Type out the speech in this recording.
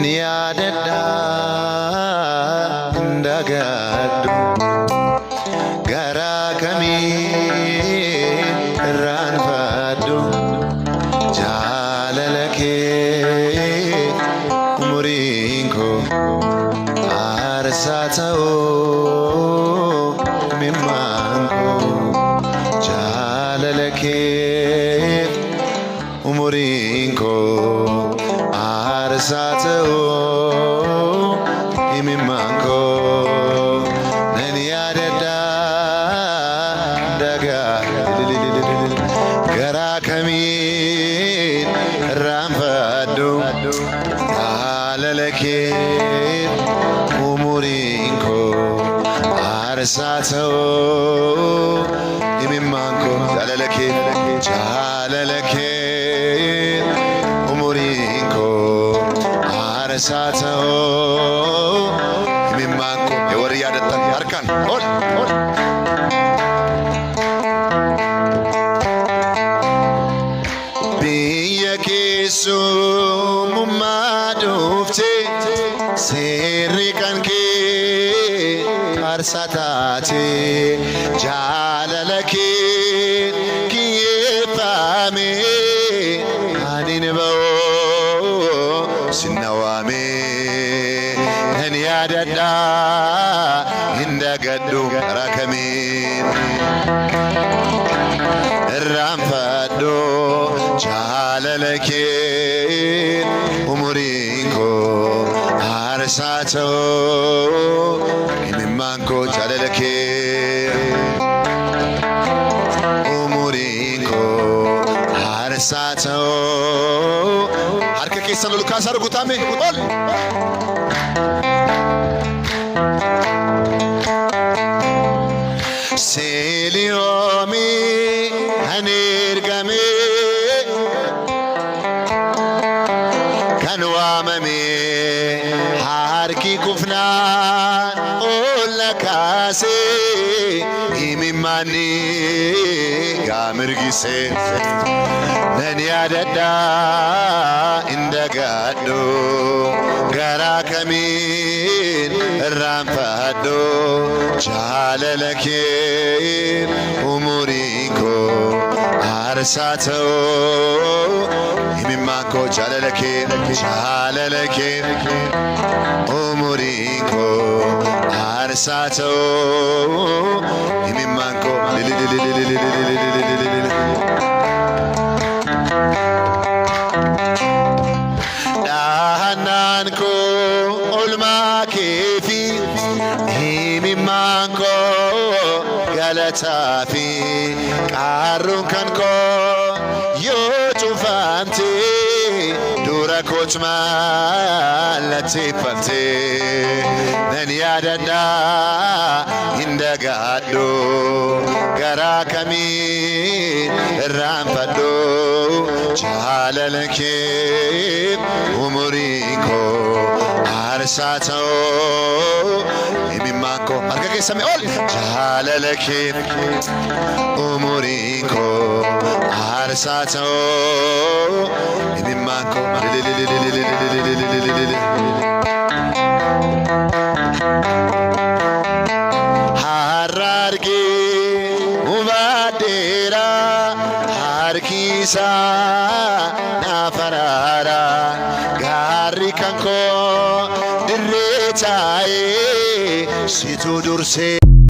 yaadadha indagadu garaa kamiin irraanfadhu jaalala kee umuriin koo aarsaa ta'uu imimmaan koo jaalala kee umuriin koo aarsaa ta'uu imimmaan koo nan yaadadha garaa kamiin irraanfadhu jaalala kee umuriin koo aarsaa ta'uu imimmaan koo jaalala kee umuriin koo aarsaa ta'uu imimmaan koo የወር ያደጣን ያርካን ሆል biyya keessummaa dhuftee seerri kan kee aarsaa taatee jaalala kee kiyyeeffame anin ba'oo sinnawaame nan yaadadha indagadhu garaa kamiin irraanfadhu jaalala kee umuriin koo aarsaa ta'uu imimmaan koo jaalala kee umuriin koo aarsaa ta'uu harka keessan ol kaasaa rukutame ol Seliomi anergame kan waamame harki kufnaan olla kaase imimmaanni gaamirgise nan yaadadha indagadhu garaa kamiin irraanfadhu jaalala kee umuriin koo aarsaa ta'uu imimmaan koo jaalala kee umuriin koo aarsaa ta'uu imimmaan koo dhahanaan koo olmaa keefi imimmaan koo galataa fi qaarruun kan koo yoo cufamte dura kooch mallatteeffamte nan yaadadha indagadhu garaa kamiin irraanfadhu jaalala kee umuriin koo aarsaa ta'uu imimmaan koo harka keessame ol jaalala kee umuriin koo aarsaa ta'uu imimmaan koo harargee mubaadeera harkiisaa naafaraara gaarri kan koo dirree taa'ee situ dursee